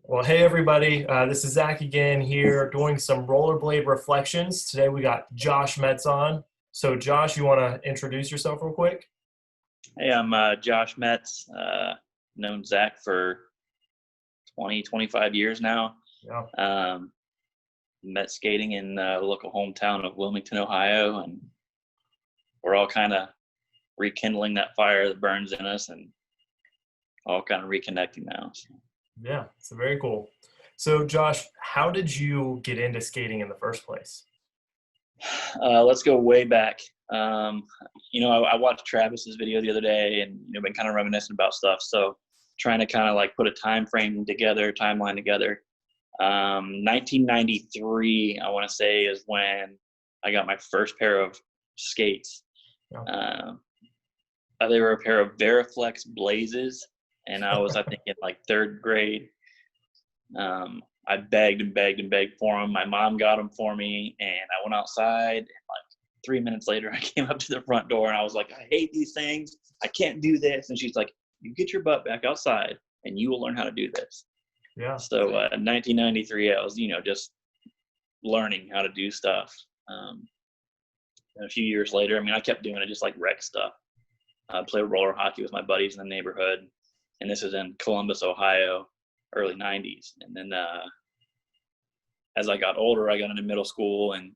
Well, hey everybody, this is Zach again here doing some Rollerblade Reflections. Today we got Josh Metz on. So Josh, you want to introduce yourself real quick? Hey, I'm Josh Metz, known Zach for 20, 25 years now. Yeah, Um, Met skating in the local hometown of Wilmington, Ohio, and we're all kind of rekindling that fire that burns in us and all kind of reconnecting now. So, yeah, it's very cool. So Josh, how did you get into skating in the first place? let's go way back. I watched Travis's video the other day and, been kind of reminiscing about stuff. So trying to kind of like put a timeline together. 1993, I want to say, is when I got my first pair of skates. Yeah. They were a pair of Veriflex Blazes, and I think, in like third grade. I begged and begged and begged for them. My mom got them for me, and I went outside. And like 3 minutes later, I came up to the front door, and I was like, "I hate these things. I can't do this." And she's like, "You get your butt back outside, and you will learn how to do this." Yeah, So in 1993, I was, just learning how to do stuff. And a few years later, I kept doing it, just like rec stuff. I played roller hockey with my buddies in the neighborhood, and this is in Columbus, Ohio, early 90s. And then as I got older, I got into middle school, and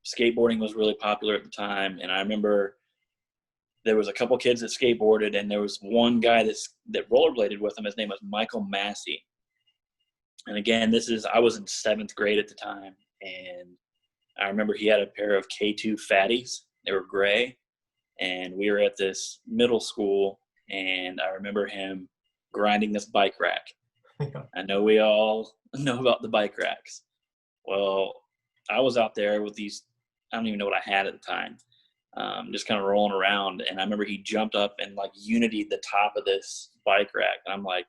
skateboarding was really popular at the time. And I remember there was a couple kids that skateboarded, and there was one guy that rollerbladed with him. His name was Michael Massey. And again, I was in 7th grade at the time, and I remember he had a pair of K2 Fatties. They were gray, and we were at this middle school, and I remember him grinding this bike rack. I know we all know about the bike racks. Well, I was out there with these, I don't even know what I had at the time, just kind of rolling around. And I remember he jumped up and like unity'd the top of this bike rack. And I'm like,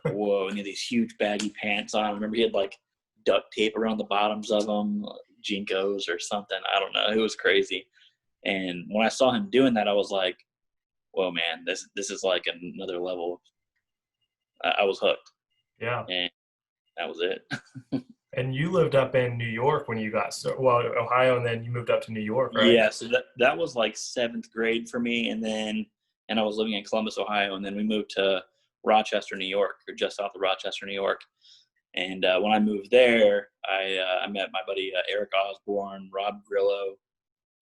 whoa, and he had these huge baggy pants on. I remember he had like duct tape around the bottoms of them, Jinkos or something. I don't know. It was crazy. And when I saw him doing that, I was like, whoa, man, this is like another level. I was hooked. yeah. And that was it. And you lived up in New York when you got started, well, Ohio, and then you moved up to New York, right? Yeah, so that was like 7th grade for me, and I was living in Columbus, Ohio, and then we moved to Rochester, New York, or just south of Rochester, New York. And when I moved there, I met my buddy Eric Osborne, Rob Grillo,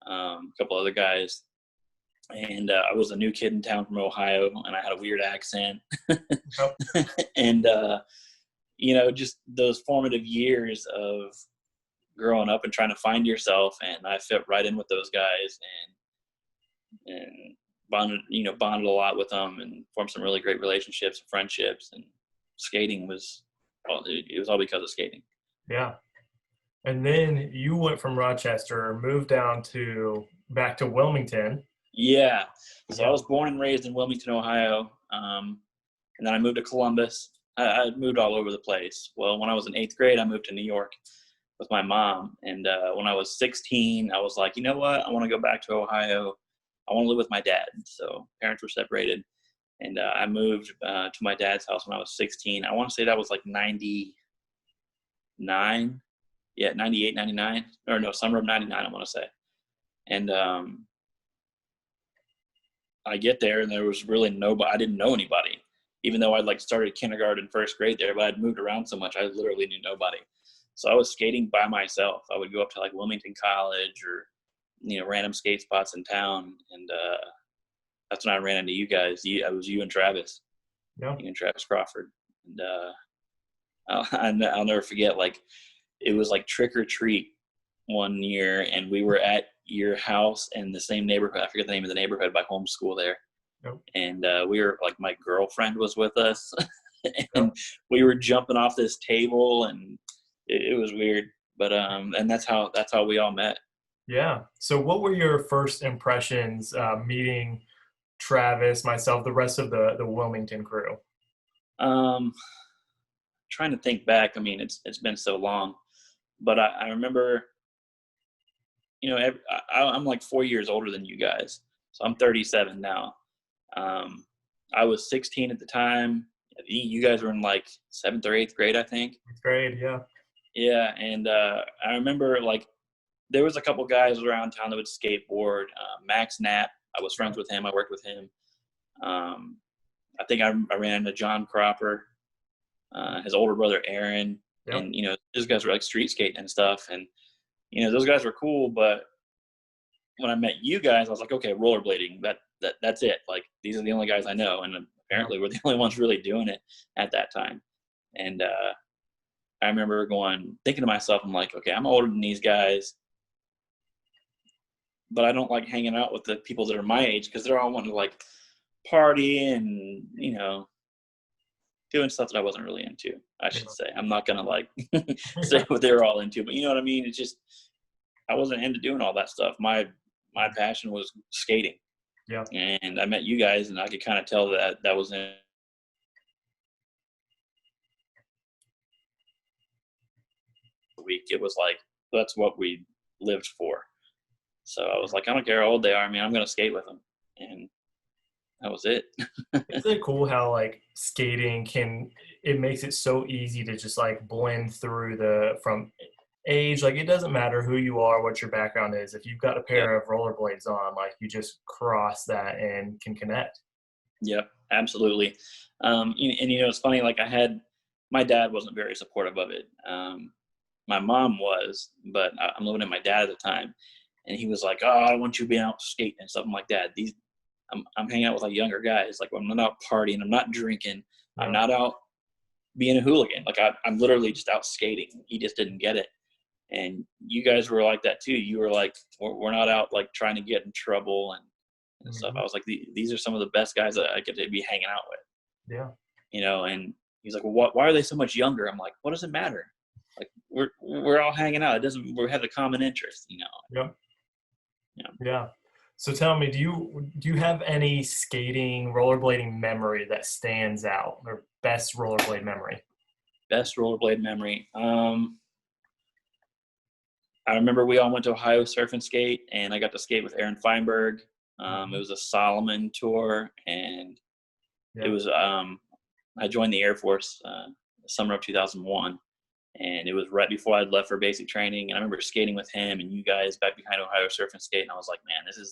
a couple other guys, and I was a new kid in town from Ohio, and I had a weird accent, Oh, and just those formative years of growing up and trying to find yourself, and I fit right in with those guys and bonded a lot with them and formed some really great relationships and friendships. And skating was it was all because of skating. yeah. And then you went from Rochester, moved back to Wilmington. Yeah. So I Yeah. was born and raised in Wilmington, Ohio. And then I moved to Columbus. I moved all over the place. Well, when I was in 8th grade, I moved to New York with my mom. And when I was 16, I was like, you know what? I want to go back to Ohio. I want to live with my dad. So parents were separated. And I moved to my dad's house when I was 16. I want to say that was like 99. Yeah, 98, 99. Or no, summer of 99, I want to say. And I get there, and there was really nobody. I didn't know anybody, even though I'd like started kindergarten, 1st grade there, but I'd moved around so much, I literally knew nobody. So I was skating by myself. I would go up to like Wilmington College or, random skate spots in town. And that's when I ran into you guys. I was you and Travis, Yeah. you and Travis Crawford. And I'll never forget, like, it was like trick or treat one year, and we were at your house in the same neighborhood. I forget the name of the neighborhood by homeschool there. Yep. And we were like, my girlfriend was with us, and Yep. we were jumping off this table, and it was weird. But and that's how we all met. Yeah. So what were your first impressions meeting Travis, myself, the rest of the Wilmington crew? Um, Trying to think back. It's been so long, but I remember. I'm like 4 years older than you guys, so I'm 37 now. I was 16 at the time, You guys were in like 7th or 8th grade, I think. It's great. Yeah. Yeah, and I remember like there was a couple guys around town that would skateboard. Max Knapp, I was friends with him. I worked with him. I think I ran into John Cropper, his older brother Aaron, Yep. and those guys were like street skating and stuff, and those guys were cool. But when I met you guys, I was like, okay, rollerblading, that's it. Like these are the only guys I know, and apparently we're the only ones really doing it at that time. And I remember thinking to myself, I'm like, okay, I'm older than these guys, but I don't like hanging out with the people that are my age because they're all wanting to like party and doing stuff that I wasn't really into. I should say I'm not gonna like say what they were all into, but you know what I mean. It's just I wasn't into doing all that stuff. My passion was skating. Yeah. And I met you guys, and I could kind of tell that was in a week. It was like that's what we lived for. So I was like, I don't care how old they are, man. I'm gonna skate with them, and that was it. Isn't it cool how like skating it makes it so easy to just like blend through from age, like it doesn't matter who you are, what your background is. If you've got a pair of rollerblades on, like you just cross that and can connect. Yep, absolutely. And it's funny, like my dad wasn't very supportive of it. My mom was, but I'm living with my dad at the time, and he was like, "Oh, I want you being out skating and something like that." I'm hanging out with like younger guys. Like I'm not out partying. I'm not drinking. I'm not out being a hooligan. Like I'm literally just out skating. He just didn't get it. And you guys were like that too. You were like, we're not out like trying to get in trouble and stuff. I was like, these are some of the best guys that I get to be hanging out with. Yeah. And he's like, well, why are they so much younger? I'm like, what does it matter? Like we're all hanging out. We have a common interest, Yep. Yeah. So tell me, do you have any skating, rollerblading memory that stands out, or best rollerblade memory? Best rollerblade memory. I remember we all went to Ohio Surf and Skate, and I got to skate with Aaron Feinberg. It was a Solomon tour, and it was I joined the Air Force the summer of 2001, and it was right before I'd left for basic training. And I remember skating with him and you guys back behind Ohio Surf and Skate, and I was like, man, this is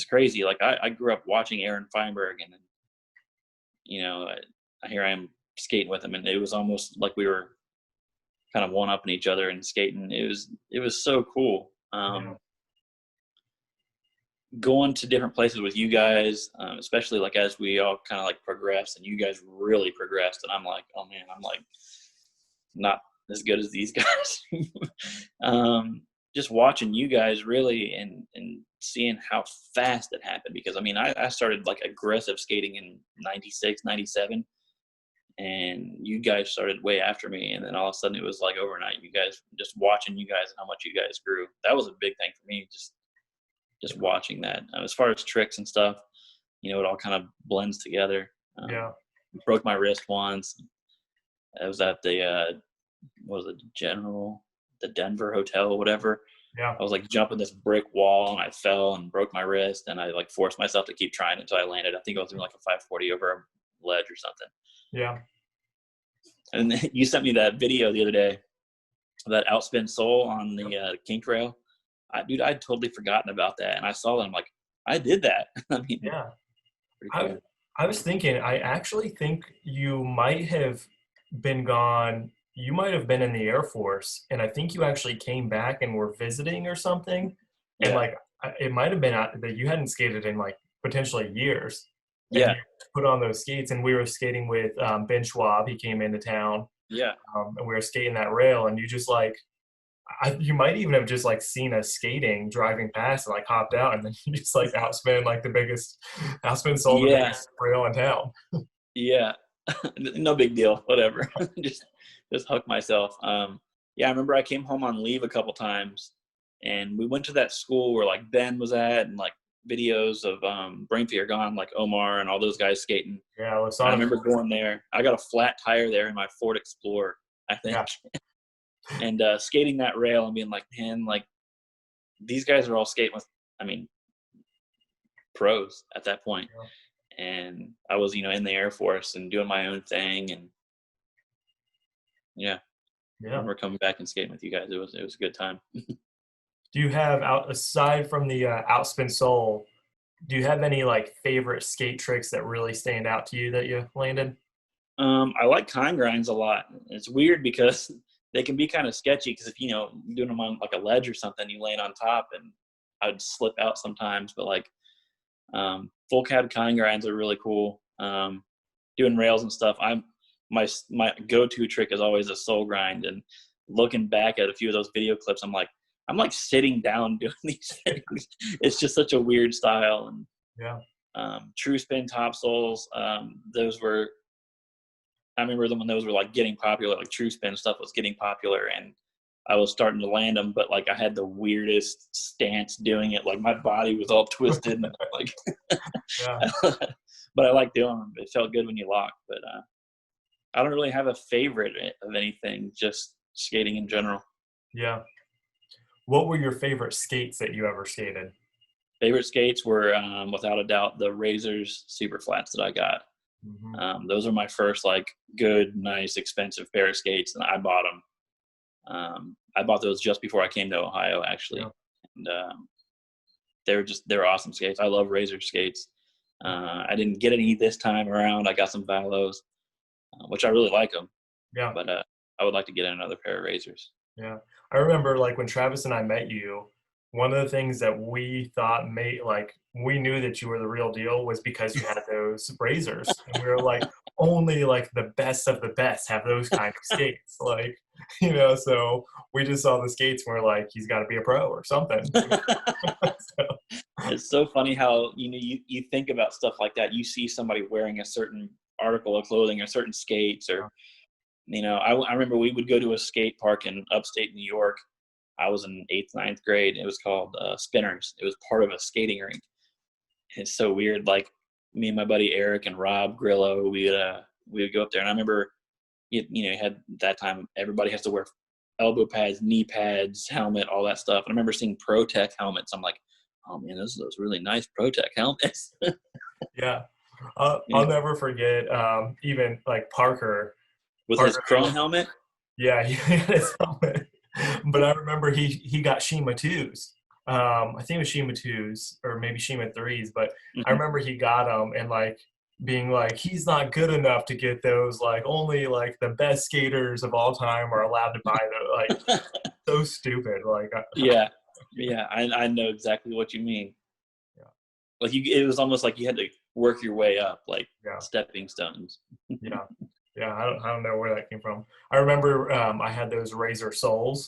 crazy. Like I grew up watching Aaron Feinberg, and here I am skating with him, and it was almost like we were kind of one-upping each other and skating. It was so cool. Going to different places with you guys, especially like as we all kind of like progressed, and you guys really progressed, and I'm like, oh man, I'm like not as good as these guys. Just watching you guys really and seeing how fast it happened, because I mean I started like aggressive skating in 96, 97. And you guys started way after me, and then all of a sudden it was like overnight. You guys, just watching you guys and how much you guys grew, that was a big thing for me. Just watching that. As far as tricks and stuff, it all kind of blends together. Broke my wrist once. I was at the the Denver hotel, whatever. I was like jumping this brick wall, and I fell and broke my wrist, and I like forced myself to keep trying until I landed. I think I was doing like a 540 over a ledge or something. Yeah. And then you sent me that video the other day, that outspin soul on the kink rail. I'd totally forgotten about that, and I saw that. I'm like, I did that. I mean, yeah. Pretty cool. I was thinking, I actually think you might have been gone. You might have been in the Air Force, and I think you actually came back and were visiting or something. And like, it might have been that you hadn't skated in like potentially years. And you put on those skates, and we were skating with Ben Schwab. He came into town. And we were skating that rail, and you just like, you might even have just like seen us skating, driving past, and like hopped out, and then you just like outspin the biggest rail in town. No big deal. Whatever. just huck myself. I remember I came home on leave a couple times, and we went to that school where like Ben was at, and like videos of Brain Fear Gone, like Omar and all those guys skating. I remember going there. I got a flat tire there in my Ford Explorer, I think. And skating that rail and being like, man, like these guys are all skating with, I mean, pros at that point. and I was, in the Air Force and doing my own thing, and yeah, I Yeah. remember coming back and skating with you guys. It was a good time. Do you have aside from the outspin soul, do you have any like favorite skate tricks that really stand out to you that you landed? I like kind grinds a lot. It's weird because they can be kind of sketchy because if doing them on like a ledge or something, you land on top, and I'd slip out sometimes. But like full cab kind grinds are really cool. Doing rails and stuff. My go-to trick is always a soul grind. And looking back at a few of those video clips, I'm like sitting down doing these things. It's just such a weird style. And Yeah. true spin top souls. Those were. I remember them when those were like getting popular. Like true spin stuff was getting popular, and I was starting to land them. But like I had the weirdest stance doing it. Like my body was all twisted, and like. Yeah. But I like doing them. It felt good when you locked. But I don't really have a favorite of anything. Just skating in general. Yeah. What were your favorite skates that you ever skated? Favorite skates were, without a doubt, the Razors super flats that I got. Mm-hmm. Those are my first like good, nice, expensive pair of skates, and I bought them. I bought those just before I came to Ohio, actually, Yeah. and they're awesome skates. I love Razor skates. I didn't get any this time around. I got some Valos, which I really like them, Yeah. but I would like to get another pair of Razors. Yeah. I remember like when Travis and I met you, one of the things that we thought made like we knew that you were the real deal was because you had those razors. And we were like, only like the best of the best have those kind of skates. Like, so we just saw the skates and we're like, he's gotta be a pro or something. So, It's so funny how you think about stuff like that. You see somebody wearing a certain article of clothing or certain skates, or I remember we would go to a skate park in upstate New York. I was in 8th, 9th grade. It was called Spinners. It was part of a skating rink. And it's so weird. Like me and my buddy Eric and Rob Grillo, we would go up there. And I remember, you had that time, everybody has to wear elbow pads, knee pads, helmet, all that stuff. And I remember seeing ProTech helmets. I'm like, oh man, those are those really nice ProTech helmets. yeah. I'll never forget even like Parker. With his Parker chrome helmet. Yeah, he had his helmet. But I remember he got Shima 2s. I think it was Shima 2s or maybe Shima 3s, but I Mm-hmm. remember he got them and like being like, he's not good enough to get those. Like only like the best skaters of all time are allowed to buy those. Like so stupid. Like Yeah, I know exactly what you mean. yeah, Like it was almost like you had to work your way up, like yeah, stepping stones. yeah, yeah. I don't know where that came from. I remember I had those Razor Soles.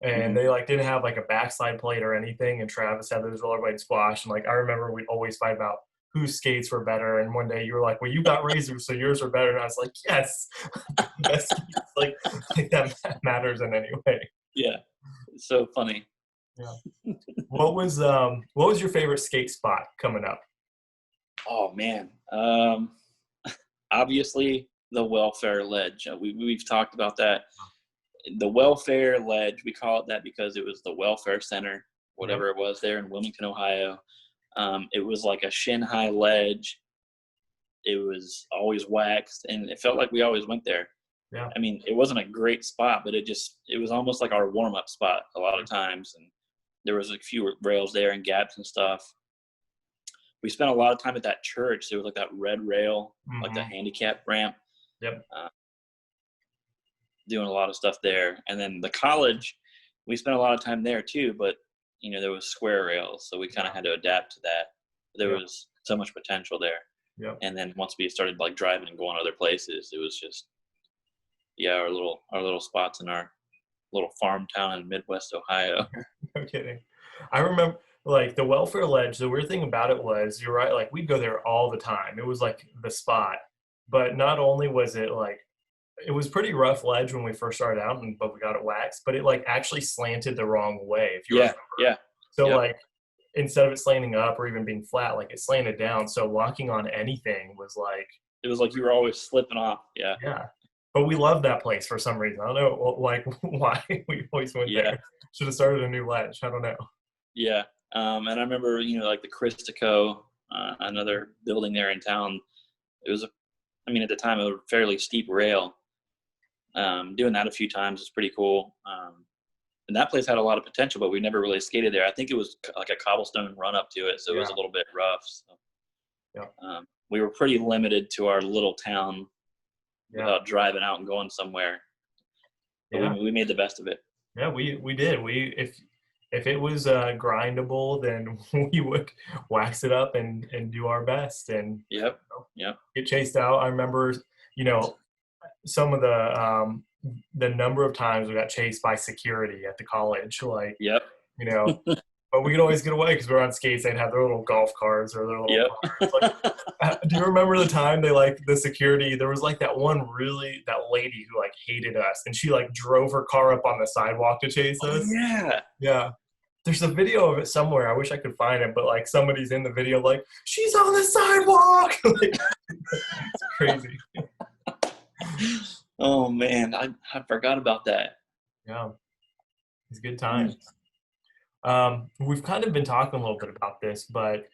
And Mm-hmm. they like didn't have like a backslide plate or anything. And Travis had those rollerblade squash. And like I remember we always fight about whose skates were better. And one day you were like, "Well, you got razors, so yours are better." And I was like, "Yes, best skates." Like that matters in any way. Yeah, it's so funny. Yeah. What was your favorite skate spot coming up? Oh man, obviously the welfare ledge. We've talked about that. The welfare ledge, we call it that because it was the welfare center, Yep. whatever it was there in Wilmington, Ohio. It was like a shin high ledge. It was always waxed, and it felt like we always went there. Yeah. I mean, it wasn't a great spot, but it was almost like our warm up spot a lot of times. And there was a few rails there and gaps and stuff. We spent a lot of time at that church. There was like that red rail, like the Mm-hmm. handicap ramp, Yep. doing a lot of stuff there. And then the college, we spent a lot of time there too, but there was square rails. So we kind of had to adapt to that. There Yep. was so much potential there. Yep. And then once we started like driving and going other places, it was just, yeah, our little spots in our little farm town in Midwest Ohio. No kidding. I remember like the welfare ledge, the weird thing about it was you're right, like we'd go there all the time. It was like the spot. But not only was it like it was pretty rough ledge when we first started out but we got it waxed, but it like actually slanted the wrong way, if you Yeah, remember. yeah, So yep. like instead of it slanting up or even being flat, like it slanted down. So walking on anything was like, It was like you were always slipping off. Yeah, yeah. But we loved that place for some reason. I don't know like why we always went yeah, there. Should have started a new ledge. I don't know. yeah. And I remember, like the Christico, another building there in town. It was, at the time, a fairly steep rail. Doing that a few times was pretty cool. And that place had a lot of potential, but we never really skated there. I think it was like a cobblestone run up to it, so it was a little bit rough. So, we were pretty limited to our little town without driving out and going somewhere. But we made the best of it. Yeah, we did. If it was grindable, then we would wax it up and do our best. And get chased out. I remember, some of the number of times we got chased by security at the college. Like, but we could always get away because we were on skates. They'd have their little golf carts or their little cars. Like, do you remember the time the security, there was like that lady who like hated us, and she like drove her car up on the sidewalk to chase us? Yeah. There's a video of it somewhere. I wish I could find it, but like somebody's in the video like, she's on the sidewalk. Like, it's crazy. Oh man, I forgot about that. Yeah. It's good times. We've kind of been talking a little bit about this, but,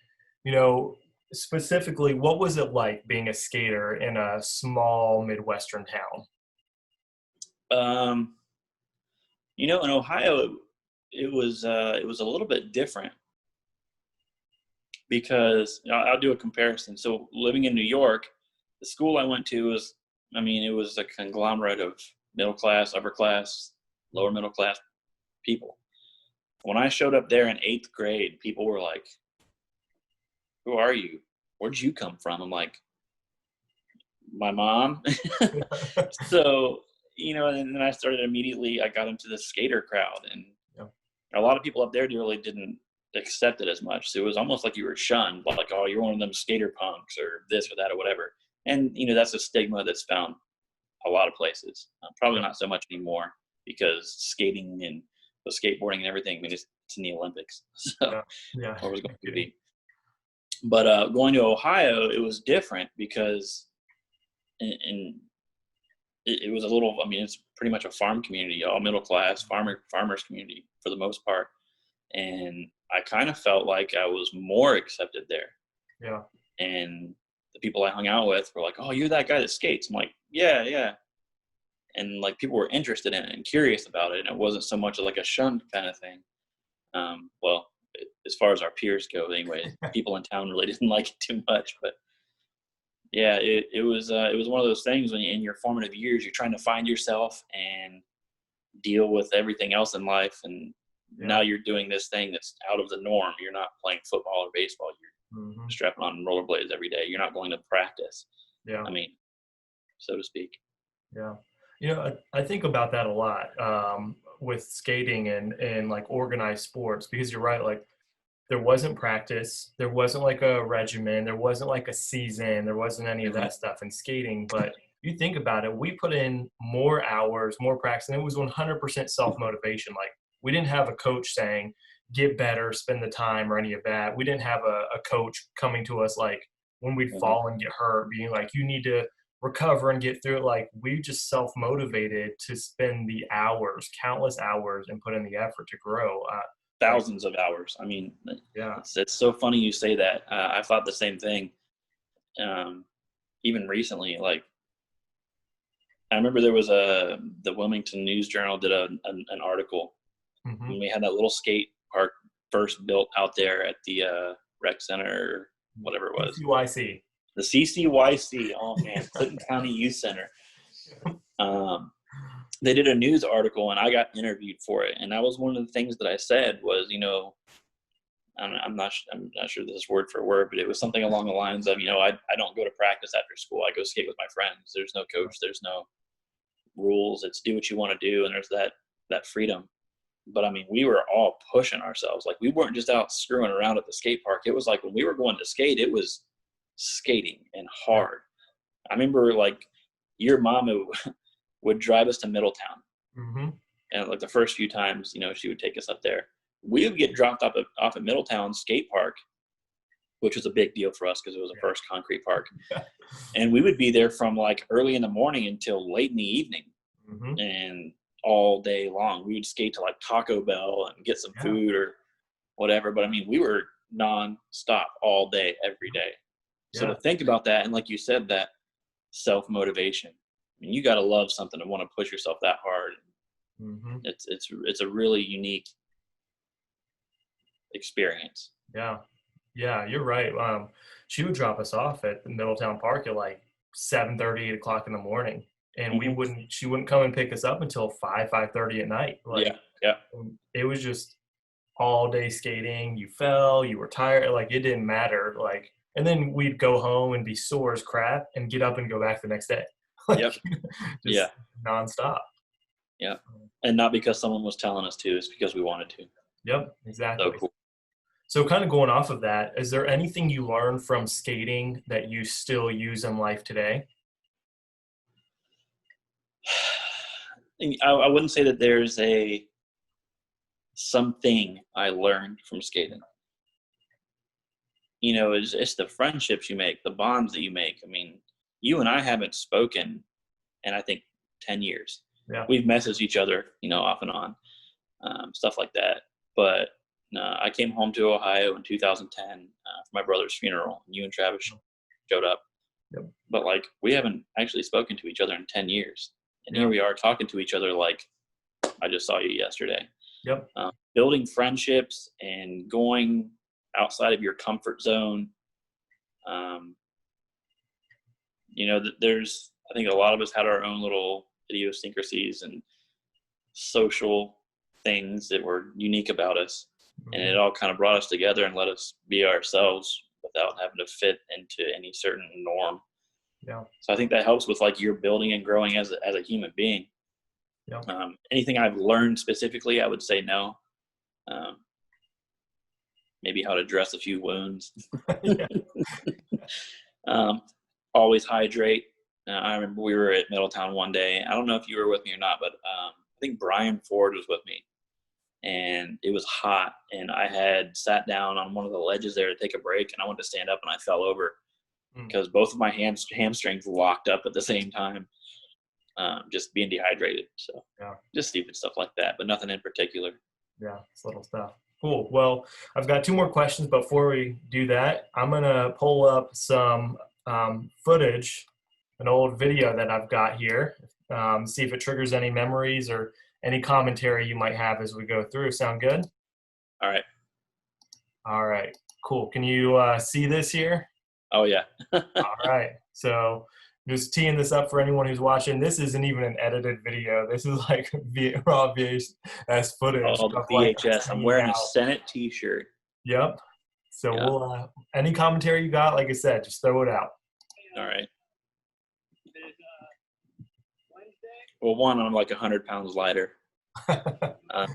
specifically, what was it like being a skater in a small Midwestern town? In Ohio, it was a little bit different because I'll do a comparison. So living in New York, the school I went to was, it was a conglomerate of middle class, upper class, lower middle class people. When I showed up there in 8th grade, people were like, "Who are you? Where'd you come from?" I'm like, "My mom." So, and then I started immediately, I got into the skater crowd, and a lot of people up there really didn't accept it as much. So it was almost like you were shunned, like, "Oh, you're one of them skater punks," or this or that or whatever. And, that's a stigma that's found a lot of places. Probably not so much anymore because skating and the skateboarding and everything, it's in the Olympics. So or was going to be. But going to Ohio, it was different because it was a little, it's pretty much a farm community, all middle class, farmers community for the most part. And I kind of felt like I was more accepted there. Yeah. And the people I hung out with were like, "Oh, you're that guy that skates." I'm like, yeah. And like people were interested in it and curious about it. And it wasn't so much like a shunned kind of thing. As far as our peers go, anyway, people in town really didn't like it too much. But yeah, it was one of those things when in your formative years, you're trying to find yourself and deal with everything else in life. And now you're doing this thing that's out of the norm. You're not playing football or baseball. You're strapping on rollerblades every day. You're not going to practice. Yeah. So to speak. Yeah. I think about that a lot with skating and like organized sports, because you're right. Like there wasn't practice. There wasn't like a regimen. There wasn't like a season. There wasn't any of that stuff in skating. But you think about it, we put in more hours, more practice, and it was 100% self-motivation. Like we didn't have a coach saying, "Get better, spend the time," or any of that. We didn't have a coach coming to us like when we'd fall and get hurt, being like, "You need to recover and get through it." Like we just self-motivated to spend the hours, countless hours, and put in the effort to grow. Thousands of hours. It's so funny you say that. I thought the same thing. Even recently, like I remember there was the Wilmington News Journal did an article. And we had that little skate park first built out there at the rec center, or whatever it was. CCYC. The CCYC. Oh man, Clinton County Youth Center. They did a news article and I got interviewed for it. And that was one of the things that I said was, I'm not sure this is word for word, but it was something along the lines of, I don't go to practice after school. I go skate with my friends. There's no coach. There's no rules. It's do what you want to do. And there's that freedom. But we were all pushing ourselves. Like we weren't just out screwing around at the skate park. It was like when we were going to skate, it was skating and hard. I remember like your mom would drive us to Middletown. And like the first few times, she would take us up there. We would get dropped off at Middletown Skate Park, which was a big deal for us because it was the first concrete park. And we would be there from like early in the morning until late in the evening. And all day long. We would skate to like Taco Bell and get some food or whatever. But we were non-stop all day, every day. So Yeah. to think about that, and like you said, that self-motivation, I mean, you got to love something to want to push yourself that hard. Hmm. It's a really unique experience. Yeah. Yeah, you're right. She would drop us off at the Middletown Park at like 7:30, 8 o'clock in the morning. And Hmm. she wouldn't come and pick us up until 5:30 at night. Yeah, Like, yeah, it was just all day skating. You fell, you were tired, like it didn't matter. Like, and then we'd go home and be sore as crap and get up and go back the next day. Like, yep, just yeah, nonstop. yeah. And not because someone was telling us to, it's because we wanted to. Yep, So exactly. cool. So kind of going off of that, is there anything you learned from skating that you still use in life today? I wouldn't say that there's something I learned from skating. You know, it's the friendships you make, the bonds that you make. I mean, you and I haven't spoken in, I think, 10 years. Yeah. We've messaged each other, you know, off and on, stuff like that. But I came home to Ohio in 2010 for my brother's funeral. And you and Travis showed up. Yep. But, like, we haven't actually spoken to each other in 10 years. And Yeah. here we are talking to each other like I just saw you yesterday. Yep. Building friendships and going outside of your comfort zone. You know, I think a lot of us had our own little idiosyncrasies and social things that were unique about us. And it all kind of brought us together and let us be ourselves without having to fit into any certain norm. Yeah. So I think that helps with like your building and growing as a human being. Yeah. Anything I've learned specifically, I would say no. Maybe how to dress a few wounds. Always hydrate. I remember we were at Middletown one day. I don't know if you were with me or not, but I think Brian Ford was with me. And it was hot, and I had sat down on one of the ledges there to take a break, and I wanted to stand up, and I fell over because both of my hamstrings locked up at the same time, just being dehydrated. So just stupid stuff like that, but nothing in particular. Yeah, it's little stuff. Cool. Well, I've got two more questions, but before we do that, I'm going to pull up some footage, an old video that I've got here, see if it triggers any memories or any commentary you might have as we go through. Sound good? All right. All right. Cool. Can you see this here? Oh, yeah. All right. So just teeing this up for anyone who's watching. This isn't even an edited video. This is like raw VHS footage. Oh, the VHS. Like I'm wearing a Senate t-shirt. Yep. So we'll any commentary you got, like I said, just throw it out. All right. Well, one, I'm like 100 pounds lighter.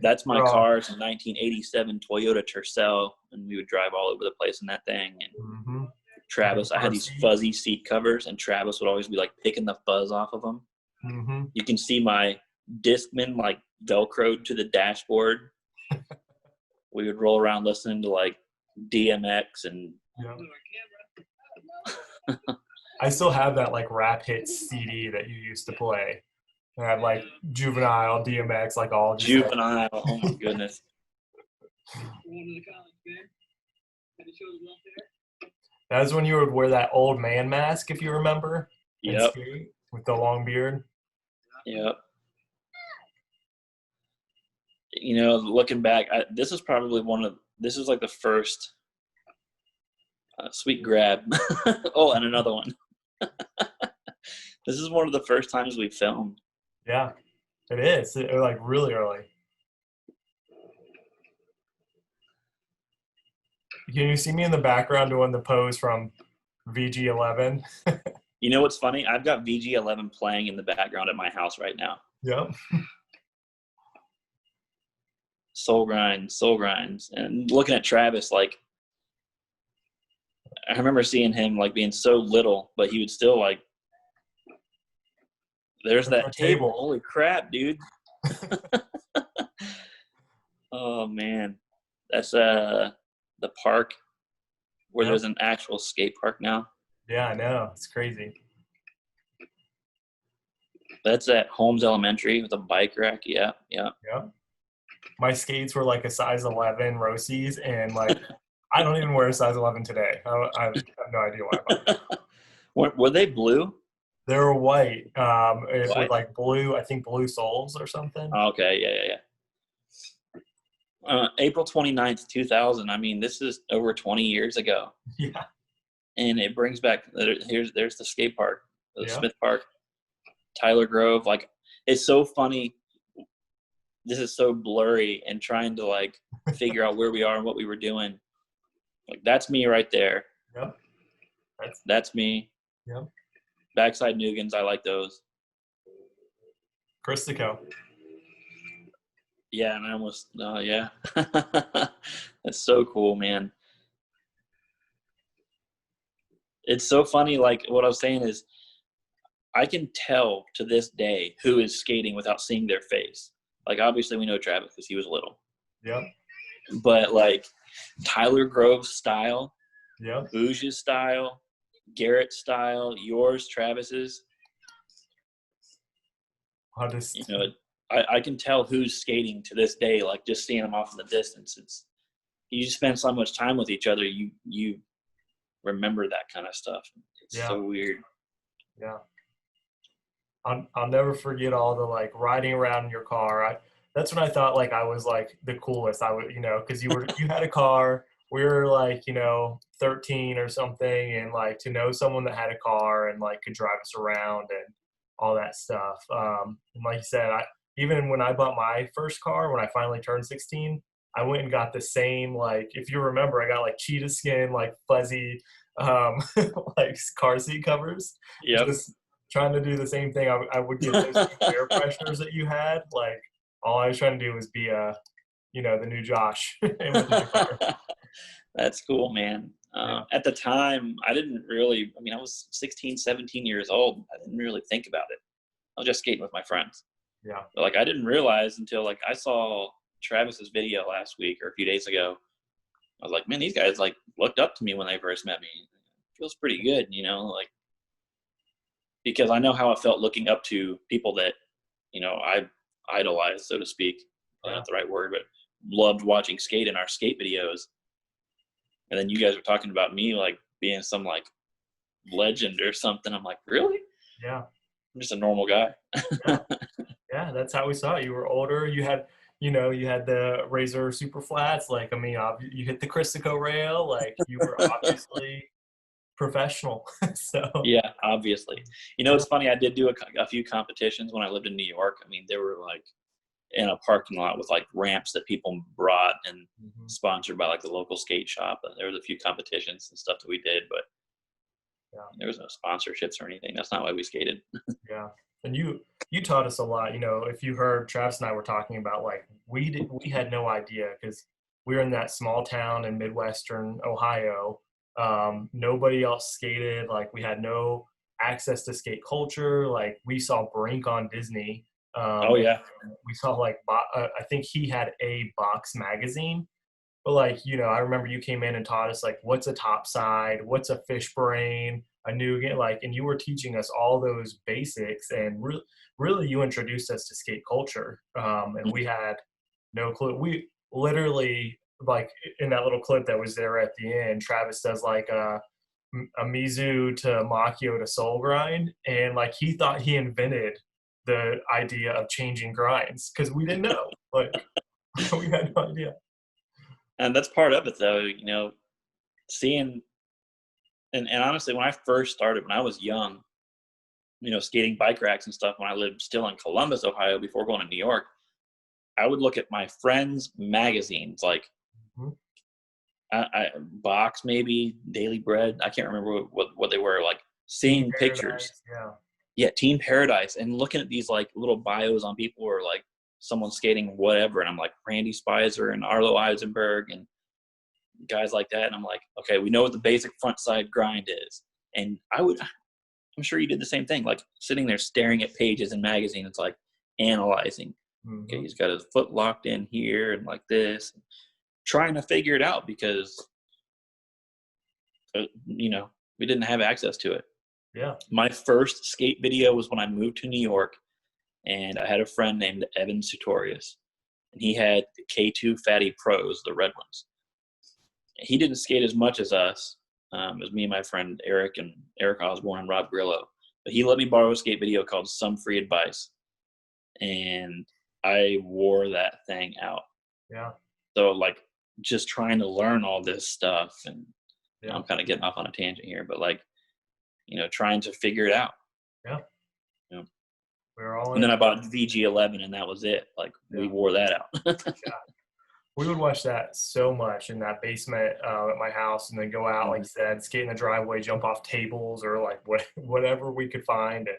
That's my car. It's a 1987 Toyota Tercel, and we would drive all over the place in that thing. And Travis, I had these fuzzy seat covers, and Travis would always be like picking the fuzz off of them. You can see my Discman like Velcroed to the dashboard. We would roll around listening to like DMX and. I still have that like rap hits CD that you used to play. I had like Juvenile, DMX, like all just Juvenile. Oh my goodness. That was when you would wear that old man mask, if you remember. Yep. With the long beard. Yep. You know, looking back, this is probably this is like the first sweet grab. Oh, and another one. This is one of the first times we filmed. Yeah, it is. Like really early. Can you see me in the background doing the pose from VG11? You know what's funny? I've got VG11 playing in the background at my house right now. Yep. Soul grinds. And looking at Travis, like, I remember seeing him like being so little, but he would still like, there's that table. Holy crap, dude. Oh man. That's the park where there's an actual skate park now. Yeah, I know. It's crazy. That's at Holmes Elementary with a bike rack. Yeah. My skates were like a size 11 Rosie's, and like I don't even wear a size 11 today. I have no idea why. Were they blue? They're white, with White. like blue, I think blue soles or something. Okay, yeah. April 29th, 2000. I mean, this is over 20 years ago. Yeah. And it brings back, there's the skate park, the Yeah. Smith Park, Tyler Grove. Like, it's so funny. This is so blurry, and trying to like figure out where we are and what we were doing. Like, that's me right there. Yep. That's me. Yep. Backside Nugans, I like those. Christico. Yeah, and I almost, yeah. That's so cool, man. It's so funny. Like, what I was saying is, I can tell to this day who is skating without seeing their face. Like, obviously we know Travis because he was little. Yep. But like Tyler Grove's style, Yep. Boug's style, Garrett's style, yours, Travis's. You know, I can tell who's skating to this day. Like, just seeing them off in the distance. It's, you just spend so much time with each other. You remember that kind of stuff. It's so weird. Yeah. I'll never forget all the like riding around in your car. That's when I thought like I was like the coolest. I would, because you had a car. We were like 13 or something, and like to know someone that had a car and like could drive us around and all that stuff. And like you said, even when I bought my first car when I finally turned 16, I went and got the same, like if you remember, I got like cheetah skin, like fuzzy, like car seat covers. Yep. Just trying to do the same thing. I would get those air fresheners that you had. Like all I was trying to do was be the new Josh. That's cool, man. At the time, I didn't really, I was 16, 17 years old. I didn't really think about it. I was just skating with my friends. Yeah. But like, I didn't realize until like I saw Travis's video last week or a few days ago. I was like, man, these guys like looked up to me when they first met me. It feels pretty good, like, because I know how it felt looking up to people that, I idolized, so to speak. Not the right word, but loved watching skate in our skate videos. And then you guys were talking about me like being some like legend or something. I'm like, really? Yeah. I'm just a normal guy. Yeah, that's how we saw it. You were older. You had the Razor super flats. Like, you hit the Christico rail. Like, you were obviously professional. So yeah, obviously. It's funny. I did do a few competitions when I lived in New York. They were like in a parking lot with like ramps that people brought and sponsored by like the local skate shop. There was a few competitions and stuff that we did, but there was no sponsorships or anything. That's not why we skated. Yeah. And you taught us a lot. If you heard Travis and I were talking about, like, we had no idea because we were in that small town in Midwestern Ohio. Nobody else skated. Like, we had no access to skate culture. Like, we saw Brink on Disney. Oh yeah. We saw like I think he had a box magazine, but like I remember you came in and taught us like what's a top side, what's a fish brain, a nougat, like, and you were teaching us all those basics, and really you introduced us to skate culture. And we had no clue. We literally, like, in that little clip that was there at the end, Travis does like a Mizu to Makio to soul grind, and like he thought he invented the idea of changing grinds because we didn't know. Like, we had no idea. And that's part of it, though. Seeing and honestly, when I first started, when I was young, skating bike racks and stuff, when I lived still in Columbus, Ohio, before going to New York, I would look at my friends' magazines, like Box, maybe Daily Bread. I can't remember what they were, like seeing pictures. Yeah, Team Paradise, and looking at these like little bios on people, or like someone skating whatever, and I'm like Randy Spicer and Arlo Eisenberg and guys like that, and I'm like, okay, we know what the basic front side grind is, and I'm sure you did the same thing, like sitting there staring at pages in magazines, like analyzing. Okay, he's got his foot locked in here and like this, trying to figure it out because we didn't have access to it. Yeah. My first skate video was when I moved to New York, and I had a friend named Evan Sutorius, and he had the K2 Fatty Pros, the red ones. he didn't skate as much as us, as me and my friend Eric Osborne and Rob Grillo. But he let me borrow a skate video called Some Free Advice. And I wore that thing out. Yeah. So like just trying to learn all this stuff, and Yeah. I'm kind of getting off on a tangent here, but like, trying to figure it out. Yeah. Yeah. We're all in. And then I bought VG11 and that was it. Like we wore that out. Yeah. We would watch that so much in that basement at my house, and then go out, like you said, skate in the driveway, jump off tables, or like whatever we could find. And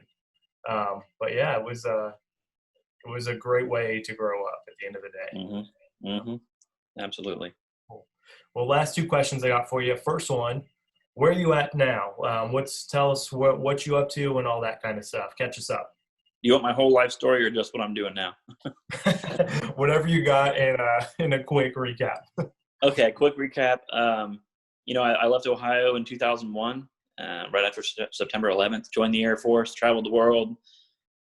but yeah, it was a great way to grow up at the end of the day. Absolutely. Cool. Well, last two questions I got for you. First one, where are you at now? Tell us what you up to and all that kind of stuff. Catch us up. You want my whole life story or just what I'm doing now? Whatever you got in a quick recap. Okay, quick recap. I left Ohio in 2001, right after September 11th, joined the Air Force, traveled the world,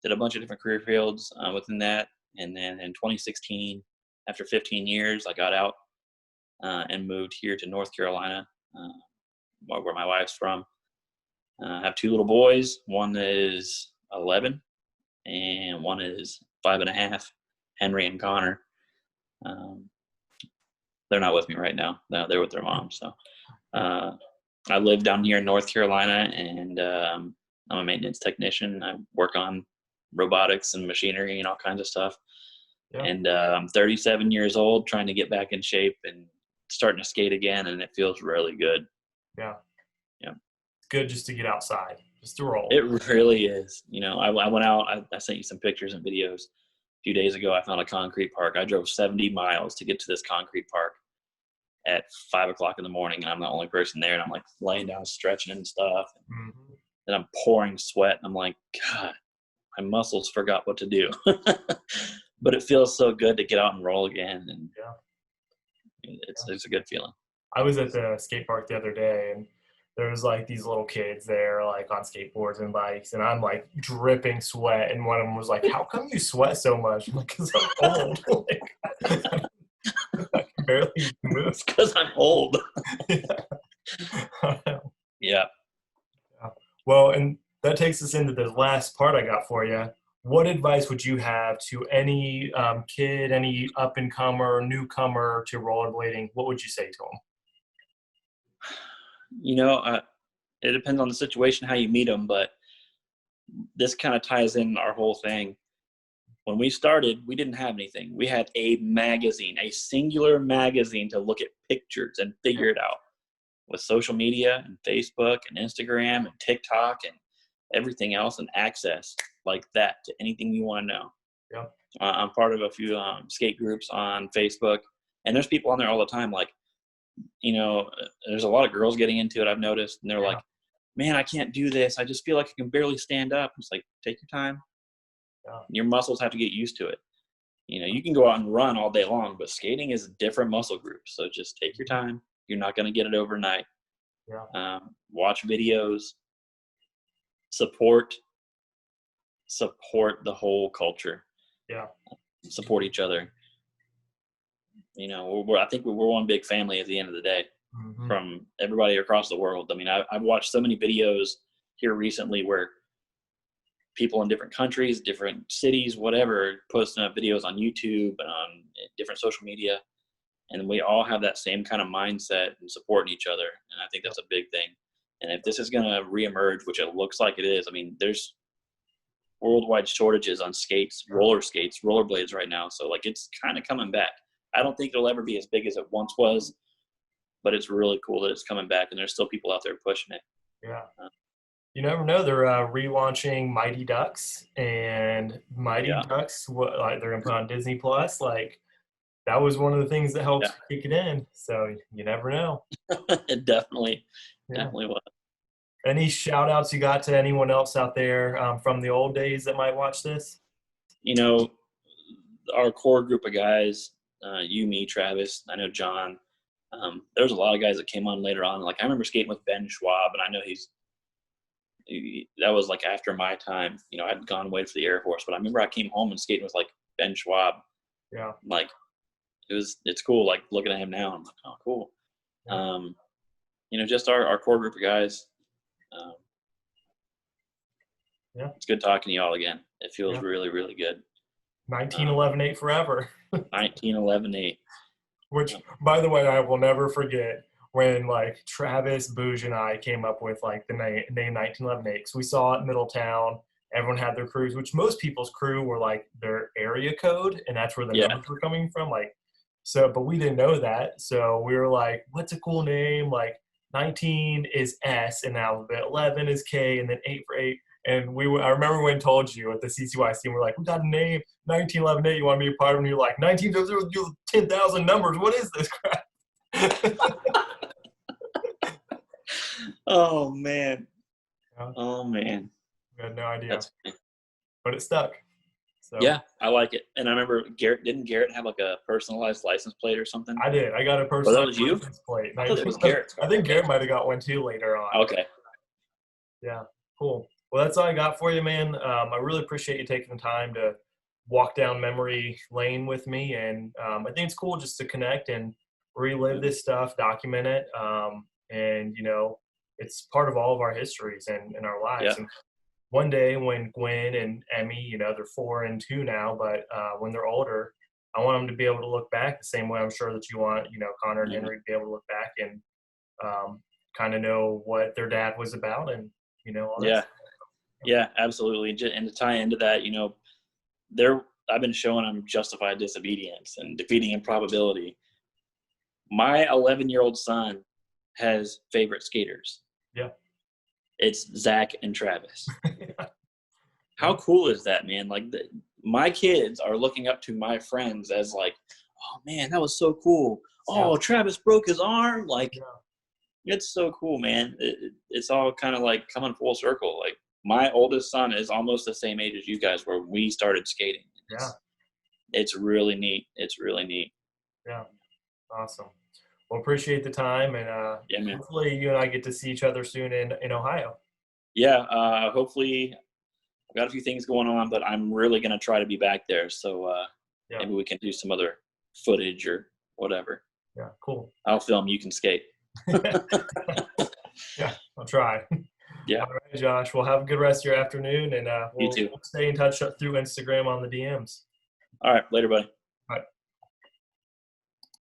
did a bunch of different career fields within that. And then in 2016, after 15 years, I got out and moved here to North Carolina, where my wife's from. I have two little boys. One is 11 and one is 5.5, Henry and Connor. They're not with me right now. No, they're with their mom. So I live down here in North Carolina, and I'm a maintenance technician. I work on robotics and machinery and all kinds of stuff. Yeah. And I'm 37 years old, trying to get back in shape and starting to skate again, and it feels really good. Yeah. Yeah. It's good just to get outside, just to roll. It really is. I went out, I sent you some pictures and videos. A few days ago, I found a concrete park. I drove 70 miles to get to this concrete park at 5 o'clock in the morning. And I'm the only person there, and I'm like laying down, stretching and stuff. Mm-hmm. And I'm pouring sweat. And I'm like, God, my muscles forgot what to do. But it feels so good to get out and roll again. And it's a good feeling. I was at the skate park the other day, and there was like these little kids there, like on skateboards and bikes, and I'm like dripping sweat. And one of them was like, "How come you sweat so much?" I'm like, "Cause I'm old." Like, I can barely move. Because I'm old. Yeah. Well, and that takes us into the last part I got for you. What advice would you have to any kid, any up-and-comer, newcomer to rollerblading? What would you say to them? It depends on the situation, how you meet them, but this kind of ties in our whole thing. When we started, we didn't have anything. We had a magazine, a singular magazine to look at pictures and figure it out. With social media and Facebook and Instagram and TikTok and everything else, and access like that to anything you want to know. Yeah. I'm part of a few skate groups on Facebook, and there's people on there all the time. Like, there's a lot of girls getting into it, I've noticed, and they're like, "Man, I can't do this. I just feel like I can barely stand up." It's like, take your time. Yeah. Your muscles have to get used to it. You can go out and run all day long, but skating is a different muscle group. So just take your time. You're not going to get it overnight. Yeah. Watch videos. Support the whole culture. Yeah. Support each other. I think we're one big family at the end of the day. Mm-hmm. From everybody across the world. I mean, I've watched so many videos here recently where people in different countries, different cities, whatever, posting up videos on YouTube and on different social media. And we all have that same kind of mindset and supporting each other. And I think that's a big thing. And if this is going to reemerge, which it looks like it is, I mean, there's worldwide shortages on skates, roller skates, rollerblades right now. So like, it's kind of coming back. I don't think it'll ever be as big as it once was, but it's really cool that it's coming back, and there's still people out there pushing it. Yeah. You never know. They're relaunching Mighty Ducks, and Mighty Ducks, they're going to put on Disney Plus. Like, that was one of the things that helped kick it in. So you never know. It definitely was. Any shout outs you got to anyone else out there from the old days that might watch this? Our core group of guys, you, me, Travis, I know John. There's a lot of guys that came on later on. Like, I remember skating with Ben Schwab, and I know that was like after my time. I'd gone away for the Air Force, but I remember I came home and skating with like Ben Schwab. Yeah. Like, it's cool. Like, looking at him now, I'm like, oh, cool. Just our core group of guys. Yeah. It's good talking to you all again. It feels Yeah. really, really good. 1911-8 forever. 1911-8. Which, by the way, I will never forget when like Travis, Bouge, and I came up with like the name 1911-8. Because we saw it in Middletown. Everyone had their crews, which most people's crew were like their area code, and that's where the numbers were coming from. Like, so, but we didn't know that. So we were like, what's a cool name? Like 19 is S in the alphabet, 11 is K, and then 8 for 8. And I remember when I told you at the CCYC, we're like, we got a name, 1911-8, you want to be a part of it? And you're like, 19, 10,000 numbers, what is this crap? Oh, man. Yeah. Oh, man. We had no idea. That's funny. But it stuck. So yeah, I like it. And I remember didn't Garrett have like a personalized license plate or something? I did. I got a personalized license plate. I thought it was Garrett's car. I think Garrett might have got one too later on. Okay. Yeah, cool. Well, that's all I got for you, man. I really appreciate you taking the time to walk down memory lane with me. And I think it's cool just to connect and relive this stuff, document it. And, it's part of all of our histories and our lives. Yeah. And one day when Gwen and Emmy, they're 4 and 2 now, but when they're older, I want them to be able to look back the same way I'm sure that you want, Connor and Henry to be able to look back and kind of know what their dad was about and, all that stuff. Yeah, absolutely. And to tie into that, I've been showing them justified disobedience and defeating improbability. My 11-year-old son has favorite skaters. Yeah. It's Zach and Travis. How cool is that, man? Like, my kids are looking up to my friends as like, oh, man, that was so cool. Oh, Travis broke his arm. Like, it's so cool, man. It's all kind of like coming full circle. Like, my oldest son is almost the same age as you guys where we started skating. It's really neat. It's really neat. Yeah. Awesome. Well, appreciate the time. And hopefully you and I get to see each other soon in Ohio. Yeah. Hopefully I've got a few things going on, but I'm really going to try to be back there. So maybe we can do some other footage or whatever. Yeah. Cool. I'll film. You can skate. Yeah. I'll try. Yeah. All right, Josh. Well, have a good rest of your afternoon, and we'll you too. stay in touch through Instagram on the DMs. All right. Later, buddy. All right.